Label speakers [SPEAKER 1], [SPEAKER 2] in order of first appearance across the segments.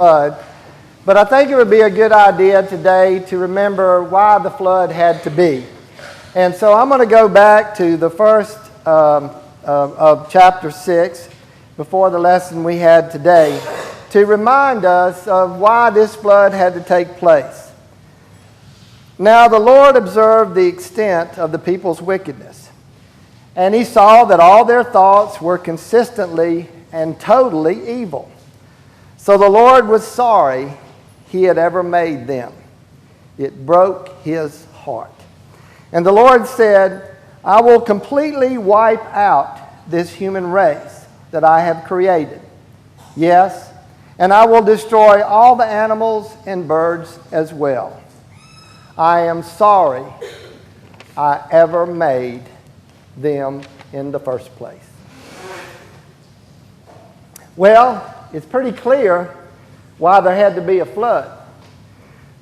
[SPEAKER 1] flood. But I think it would be a good idea today to remember why the flood had to be. And so I'm going to go back to the first of chapter 6 before the lesson we had today to remind us of why this flood had to take place. Now the Lord observed the extent of the people's wickedness, and he saw that all their thoughts were consistently and totally evil. So the Lord was sorry he had ever made them. It broke his heart. And the Lord said, I will completely wipe out this human race that I have created. Yes, and I will destroy all the animals and birds as well. I am sorry I ever made them in the first place. Well, it's pretty clear why there had to be a flood.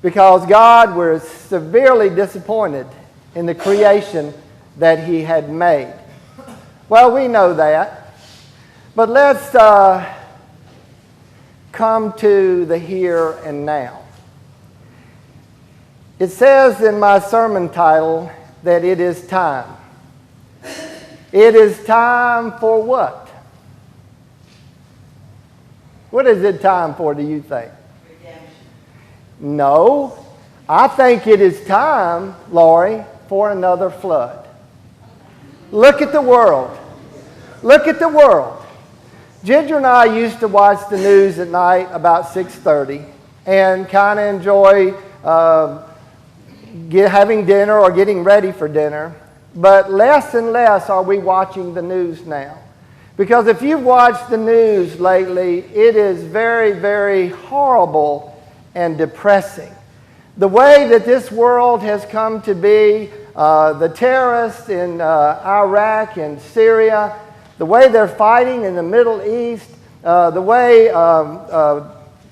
[SPEAKER 1] Because God was severely disappointed in the creation that he had made. Well, we know that. But let's come to the here and now. It says in my sermon title that it is time. It is time for what? What is it time for, do you think? Redemption. No. I think it is time, Laurie, for another flood. Look at the world. Look at the world. Ginger and I used to watch the news at night about 6:30 and kind of enjoy having dinner or getting ready for dinner. But less and less are we watching the news now. Because if you've watched the news lately, it is very, very horrible and depressing. The way that this world has come to be, the terrorists in Iraq and Syria, the way they're fighting in the Middle East, the way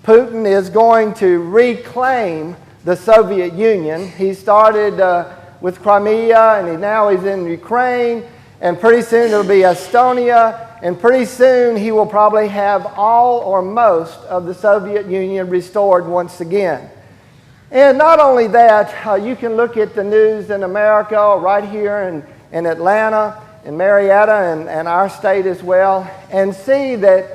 [SPEAKER 1] Putin is going to reclaim the Soviet Union. He started with Crimea, and now he's in Ukraine, and pretty soon it'll be Estonia, and pretty soon he will probably have all or most of the Soviet Union restored once again. And not only that, you can look at the news in America, right here in Atlanta, in Marietta, and our state as well, and see that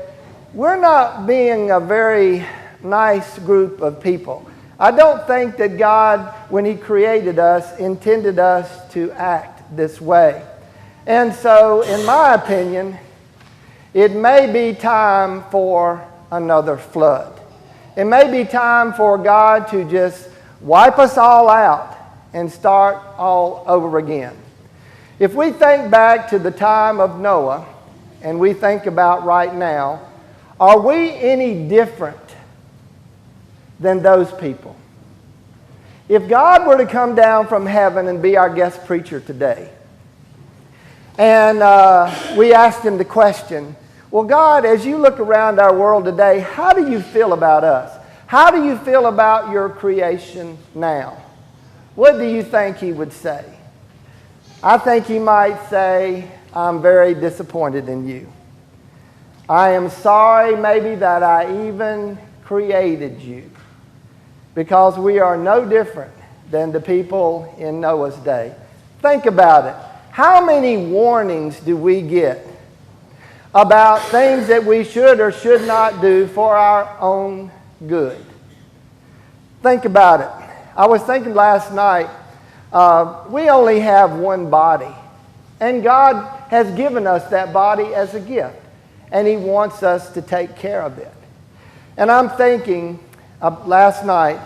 [SPEAKER 1] we're not being a very nice group of people. I don't think that God, when he created us, intended us to act this way. And so, in my opinion, it may be time for another flood. It may be time for God to just wipe us all out and start all over again. If we think back to the time of Noah, and we think about right now, are we any different than those people? If God were to come down from heaven and be our guest preacher today, and we asked him the question, well, God, as you look around our world today, how do you feel about us? How do you feel about your creation now? What do you think he would say? I think he might say, I'm very disappointed in you. I am sorry maybe that I even created you, because we are no different than the people in Noah's day. Think about it. How many warnings do we get about things that we should or should not do for our own good? Think about it. I was thinking last night, we only have one body, and God has given us that body as a gift, and he wants us to take care of it. And I'm thinking last night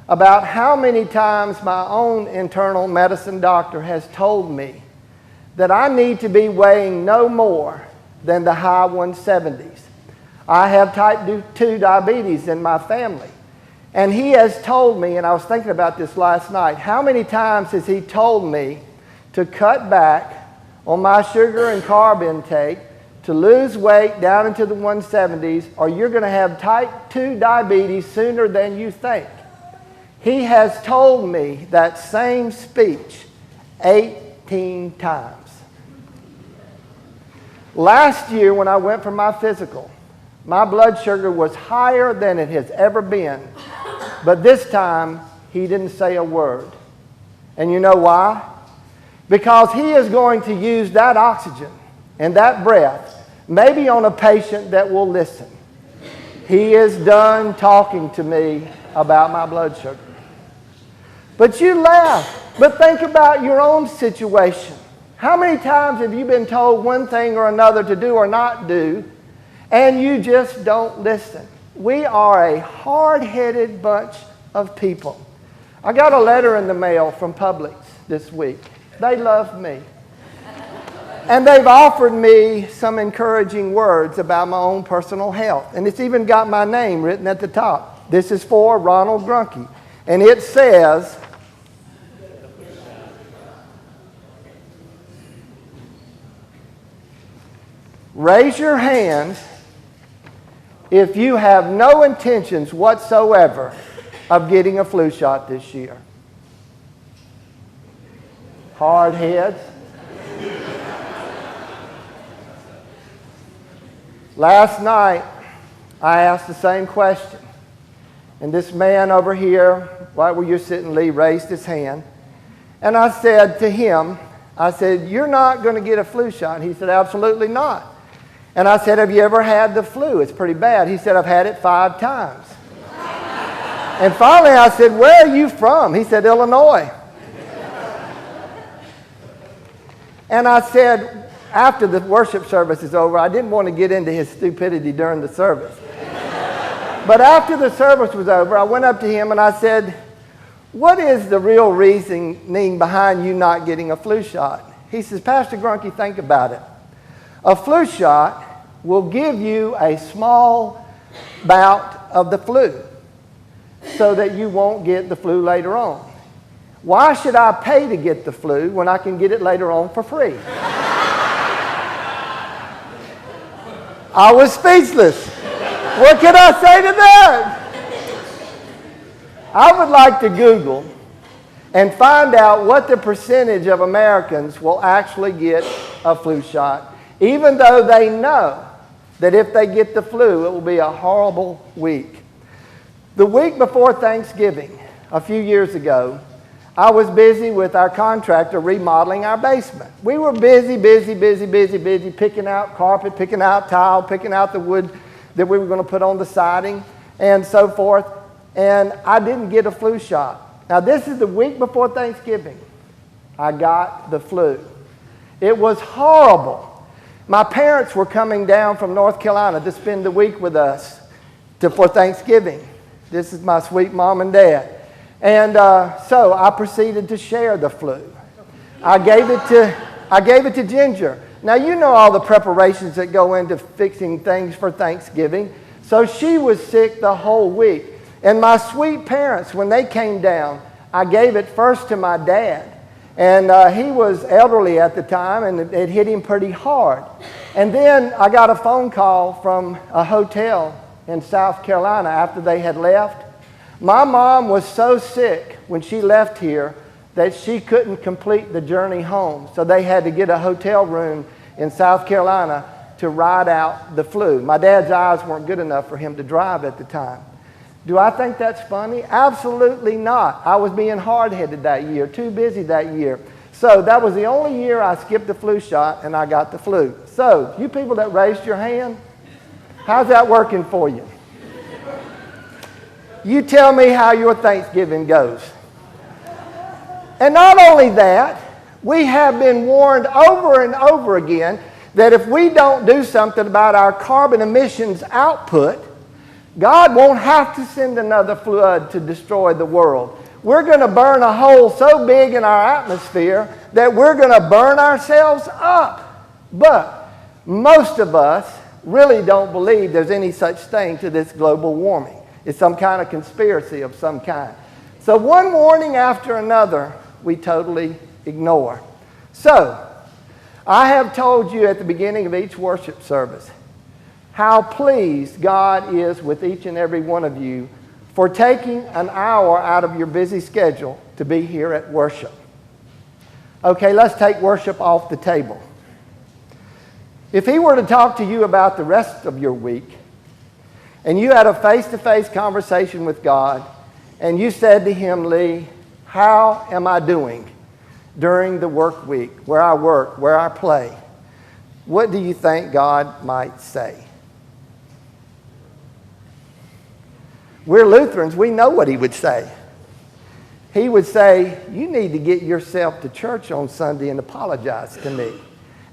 [SPEAKER 1] about how many times my own internal medicine doctor has told me that I need to be weighing no more than the high 170s. I have type 2 diabetes in my family. And he has told me, and I was thinking about this last night, how many times has he told me to cut back on my sugar and carb intake, to lose weight down into the 170s, or you're going to have type 2 diabetes sooner than you think. He has told me that same speech 18 times. Last year when I went for my physical, My blood sugar was higher than it has ever been. But this time, he didn't say a word. And you know why? Because he is going to use that oxygen and that breath, maybe on a patient that will listen. He is done talking to me about my blood sugar. But you laugh. But think about your own situation. How many times have you been told one thing or another to do or not do, and you just don't listen? We are a hard-headed bunch of people. I got a letter in the mail from Publix this week. They love me. And they've offered me some encouraging words about my own personal health. And it's even got my name written at the top. This is for Ronald Grunke. And it says, raise your hand if you have no intentions whatsoever of getting a flu shot this year. Hard heads. Last night, I asked the same question. And this man over here, right where you're sitting, Lee, raised his hand. And I said to him, I said, you're not going to get a flu shot. He said, absolutely not. And I said, have you ever had the flu? It's pretty bad. He said, I've had it 5 times. And finally I said, where are you from? He said, Illinois. And I said, after the worship service is over, I didn't want to get into his stupidity during the service. But after the service was over, I went up to him and I said, what is the real reasoning behind you not getting a flu shot? He says, Pastor Grunke, think about it. A flu shot will give you a small bout of the flu so that you won't get the flu later on. Why should I pay to get the flu when I can get it later on for free? I was speechless. What can I say to that? I would like to Google and find out what the percentage of Americans will actually get a flu shot, even though they know that if they get the flu, it will be a horrible week. The week before Thanksgiving, a few years ago, I was busy with our contractor remodeling our basement. We were busy, picking out carpet, picking out tile, picking out the wood that we were going to put on the siding, and so forth. And I didn't get a flu shot. Now, this is the week before Thanksgiving. I got the flu. It was horrible. My parents were coming down from North Carolina to spend the week with us for Thanksgiving. This is my sweet mom and dad. And so I proceeded to share the flu. I gave it to Ginger. Now, you know all the preparations that go into fixing things for Thanksgiving. So she was sick the whole week. And my sweet parents, when they came down, I gave it first to my dad. And he was elderly at the time, and it hit him pretty hard. And then I got a phone call from a hotel in South Carolina after they had left. My mom was so sick when she left here that she couldn't complete the journey home. So they had to get a hotel room in South Carolina to ride out the flu. My dad's eyes weren't good enough for him to drive at the time. Do I think that's funny? Absolutely not. I was being hard-headed that year, too busy that year. So that was the only year I skipped the flu shot and I got the flu. So you people that raised your hand, how's that working for you? You tell me how your Thanksgiving goes. And not only that, we have been warned over and over again that if we don't do something about our carbon emissions output, God won't have to send another flood to destroy the world. We're going to burn a hole so big in our atmosphere that we're going to burn ourselves up. But most of us really don't believe there's any such thing to this global warming. It's some kind of conspiracy of some kind. So one warning after another, we totally ignore. So, I have told you at the beginning of each worship service how pleased God is with each and every one of you for taking an hour out of your busy schedule to be here at worship. Okay, let's take worship off the table. If he were to talk to you about the rest of your week, and you had a face-to-face conversation with God, and you said to Him, Lee, how am I doing during the work week, where I work, where I play? What do you think God might say? We're Lutherans. We know what He would say. He would say, you need to get yourself to church on Sunday and apologize to me.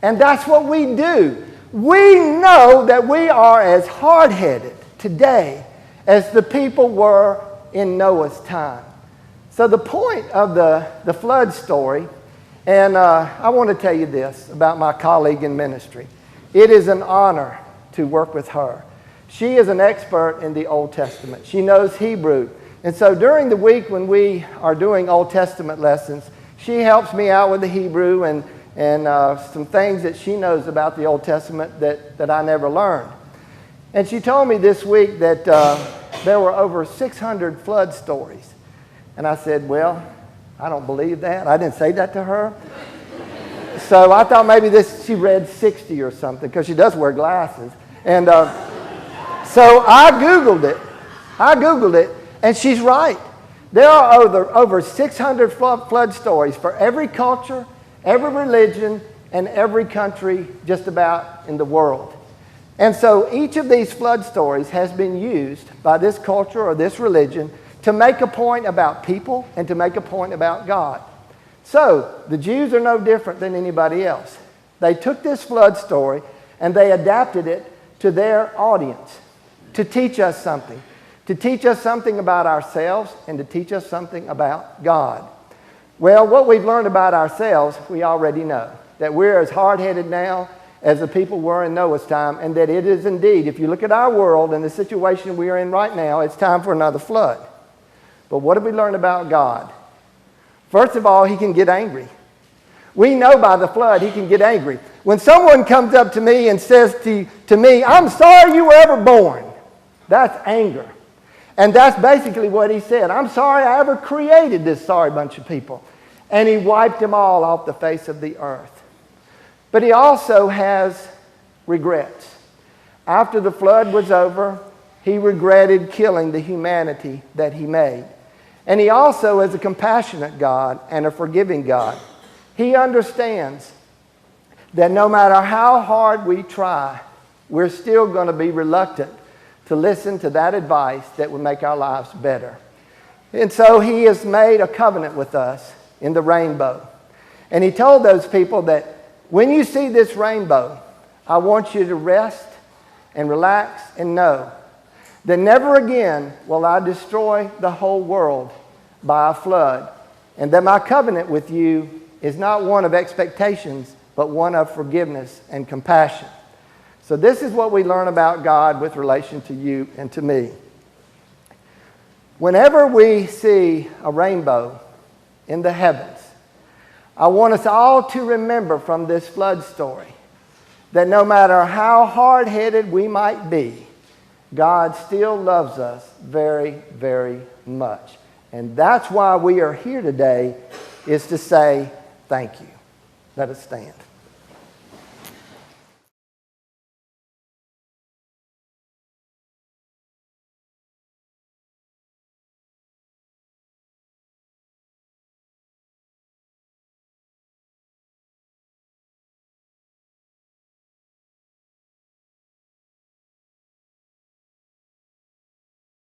[SPEAKER 1] And that's what we do. We know that we are as hard-headed today as the people were in Noah's time. So the point of the flood story, and I want to tell you this about my colleague in ministry. It is an honor to work with her. She is an expert in the Old Testament. She knows Hebrew. And so during the week when we are doing Old Testament lessons, she helps me out with the Hebrew and some things that she knows about the Old Testament that I never learned. And she told me this week that there were over 600 flood stories. And I said, well, I don't believe that. I didn't say that to her. So I thought maybe she read 60 or something, because she does wear glasses. And so I Googled it, and she's right. There are over 600 flood stories for every culture, every religion, and every country just about in the world. And so each of these flood stories has been used by this culture or this religion to make a point about people and to make a point about God. So the Jews are no different than anybody else. They took this flood story and they adapted it to their audience to teach us something. To teach us something about ourselves and to teach us something about God. Well, what we've learned about ourselves, we already know. That we're as hard-headed now as the people were in Noah's time, and that it is indeed, if you look at our world and the situation we are in right now, it's time for another flood. But what have we learned about God? First of all, He can get angry. We know by the flood He can get angry. When someone comes up to me and says to me, I'm sorry you were ever born, that's anger. And that's basically what He said. I'm sorry I ever created this sorry bunch of people. And He wiped them all off the face of the earth. But He also has regrets. After the flood was over, He regretted killing the humanity that He made. And He also is a compassionate God and a forgiving God. He understands that no matter how hard we try, we're still going to be reluctant to listen to that advice that would make our lives better. And so He has made a covenant with us in the rainbow. And He told those people that when you see this rainbow, I want you to rest and relax and know that never again will I destroy the whole world by a flood, and that my covenant with you is not one of expectations, but one of forgiveness and compassion. So this is what we learn about God with relation to you and to me. Whenever we see a rainbow in the heavens, I want us all to remember from this flood story that no matter how hard-headed we might be, God still loves us very, very much. And that's why we are here today, is to say thank you. Let us stand.